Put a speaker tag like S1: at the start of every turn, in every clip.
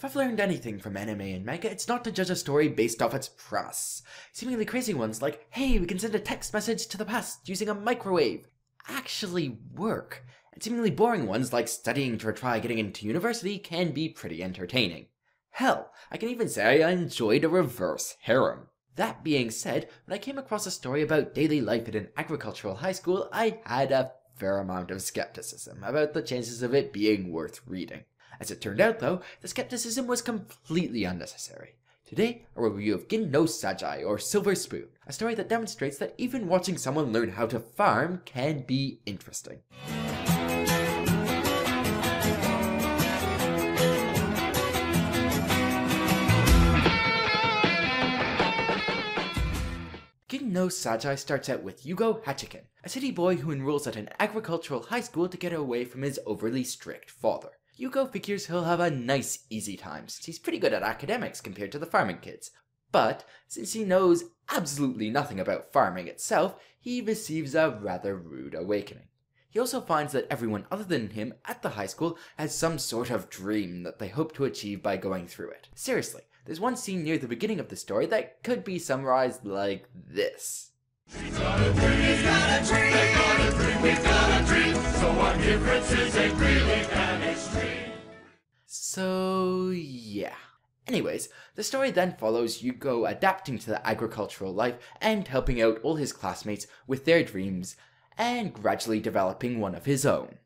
S1: If I've learned anything from anime and manga, it's not to judge a story based off its premise. Seemingly crazy ones like, hey, we can send a text message to the past using a microwave, actually work. And seemingly boring ones like studying to try getting into university can be pretty entertaining. Hell, I can even say I enjoyed a reverse harem. That being said, when I came across a story about daily life at an agricultural high school, I had a fair amount of skepticism about the chances of it being worth reading. As it turned out though, the skepticism was completely unnecessary. Today, a review of Gin no Saji, or Silver Spoon, a story that demonstrates that even watching someone learn how to farm can be interesting. Gin no Saji starts out with Yugo Hachiken, a city boy who enrolls at an agricultural high school to get away from his overly strict father. Yugo figures he'll have a nice easy time since he's pretty good at academics compared to the farming kids. But since he knows absolutely nothing about farming itself, he receives a rather rude awakening. He also finds that everyone other than him at the high school has some sort of dream that they hope to achieve by going through it. Seriously, there's one scene near the beginning of the story that could be summarized like this. He's got a dream, he's got a dream, they've got a dream, we've got a dream, so what difference is it really can it stream? So yeah. Anyways, the story then follows Yugo adapting to the agricultural life and helping out all his classmates with their dreams and gradually developing one of his own.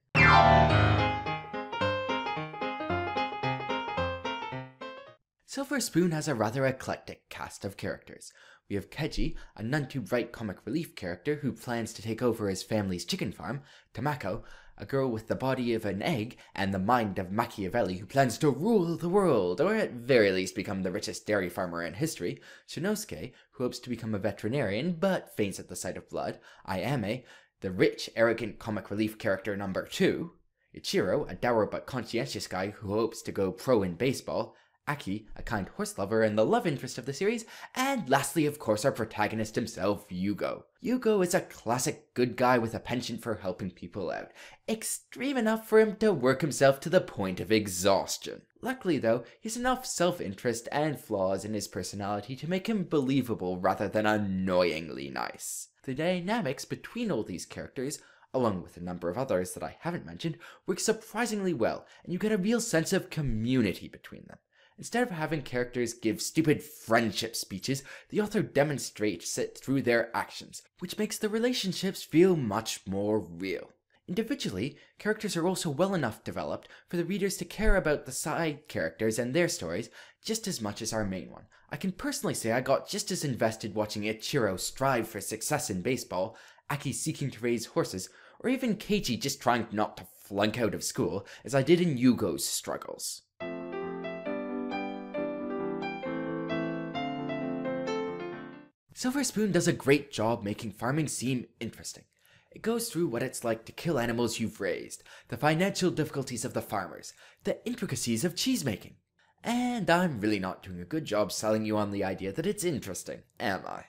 S1: Silver Spoon has a rather eclectic cast of characters. We have Keiji, a none-too-bright comic relief character who plans to take over his family's chicken farm, Tamako, a girl with the body of an egg and the mind of Machiavelli who plans to rule the world, or at very least become the richest dairy farmer in history, Shinosuke, who hopes to become a veterinarian but faints at the sight of blood, Ayame, the rich, arrogant comic relief character number 2, Ichiro, a dour but conscientious guy who hopes to go pro in baseball, Aki, a kind horse lover and the love interest of the series, and lastly, of course, our protagonist himself, Yugo. Yugo is a classic good guy with a penchant for helping people out, extreme enough for him to work himself to the point of exhaustion. Luckily though, he has enough self-interest and flaws in his personality to make him believable rather than annoyingly nice. The dynamics between all these characters, along with a number of others that I haven't mentioned, work surprisingly well, and you get a real sense of community between them. Instead of having characters give stupid friendship speeches, the author demonstrates it through their actions, which makes the relationships feel much more real. Individually, characters are also well enough developed for the readers to care about the side characters and their stories just as much as our main one. I can personally say I got just as invested watching Ichiro strive for success in baseball, Aki seeking to raise horses, or even Keiji just trying not to flunk out of school as I did in Yugo's struggles. Silver Spoon does a great job making farming seem interesting. It goes through what it's like to kill animals you've raised, the financial difficulties of the farmers, the intricacies of cheesemaking. And I'm really not doing a good job selling you on the idea that it's interesting, am I?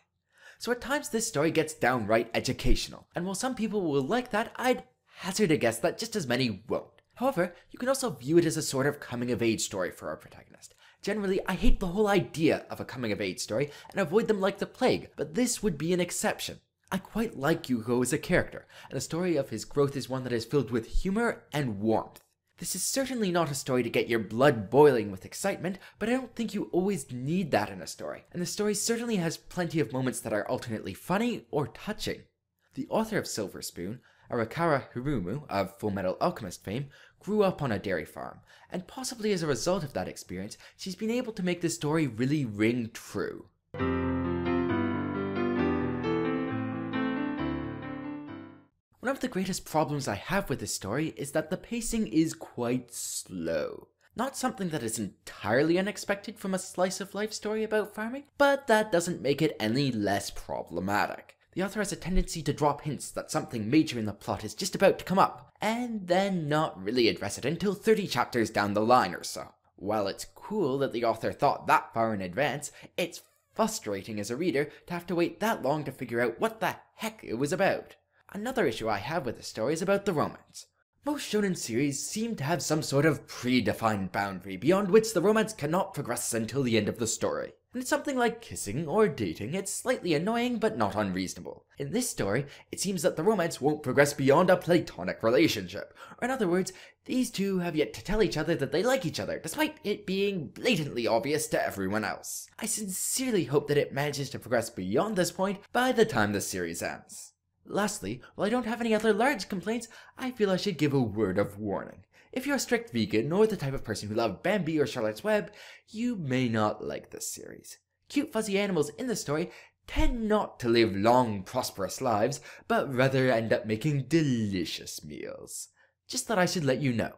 S1: So at times this story gets downright educational, and while some people will like that, I'd hazard a guess that just as many won't. However, you can also view it as a sort of coming-of-age story for our protagonist. Generally, I hate the whole idea of a coming-of-age story and avoid them like the plague, but this would be an exception. I quite like Yugo as a character, and the story of his growth is one that is filled with humor and warmth. This is certainly not a story to get your blood boiling with excitement, but I don't think you always need that in a story, and the story certainly has plenty of moments that are alternately funny or touching. The author of Silver Spoon, Arakawa Hiromu of Fullmetal Alchemist fame, grew up on a dairy farm, and possibly as a result of that experience, she's been able to make the story really ring true. One of the greatest problems I have with this story is that the pacing is quite slow. Not something that is entirely unexpected from a slice-of-life story about farming, but that doesn't make it any less problematic. The author has a tendency to drop hints that something major in the plot is just about to come up, and then not really address it until 30 chapters down the line or so. While it's cool that the author thought that far in advance, it's frustrating as a reader to have to wait that long to figure out what the heck it was about. Another issue I have with the story is about the romance. Most shonen series seem to have some sort of predefined boundary beyond which the romance cannot progress until the end of the story. And it's something like kissing or dating, it's slightly annoying but not unreasonable. In this story, it seems that the romance won't progress beyond a platonic relationship. Or in other words, these two have yet to tell each other that they like each other, despite it being blatantly obvious to everyone else. I sincerely hope that it manages to progress beyond this point by the time the series ends. Lastly, while I don't have any other large complaints, I feel I should give a word of warning. If you're a strict vegan or the type of person who loves Bambi or Charlotte's Web, you may not like this series. Cute fuzzy animals in the story tend not to live long, prosperous lives, but rather end up making delicious meals. Just thought I should let you know.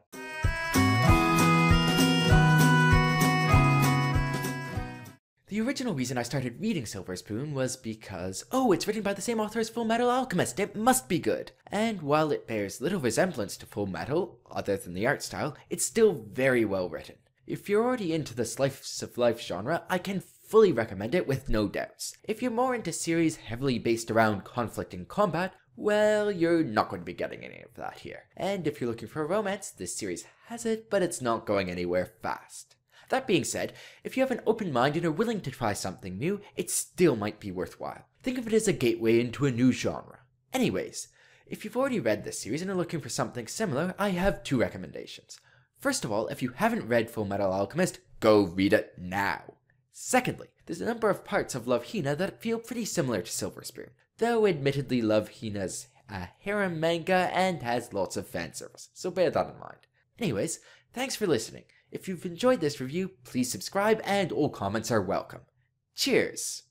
S1: The original reason I started reading Silver Spoon was because, oh, it's written by the same author as Fullmetal Alchemist, it must be good. And while it bears little resemblance to Fullmetal, other than the art style, it's still very well written. If you're already into the slice of life genre, I can fully recommend it with no doubts. If you're more into series heavily based around conflict and combat, well, you're not going to be getting any of that here. And if you're looking for a romance, this series has it, but it's not going anywhere fast. That being said, if you have an open mind and are willing to try something new, it still might be worthwhile. Think of it as a gateway into a new genre. Anyways, if you've already read this series and are looking for something similar, I have two recommendations. First of all, if you haven't read Fullmetal Alchemist, go read it now. Secondly, there's a number of parts of Love Hina that feel pretty similar to Silver Spoon, though admittedly Love Hina's a harem manga and has lots of fan service, so bear that in mind. Anyways, thanks for listening. If you've enjoyed this review, please subscribe and all comments are welcome. Cheers!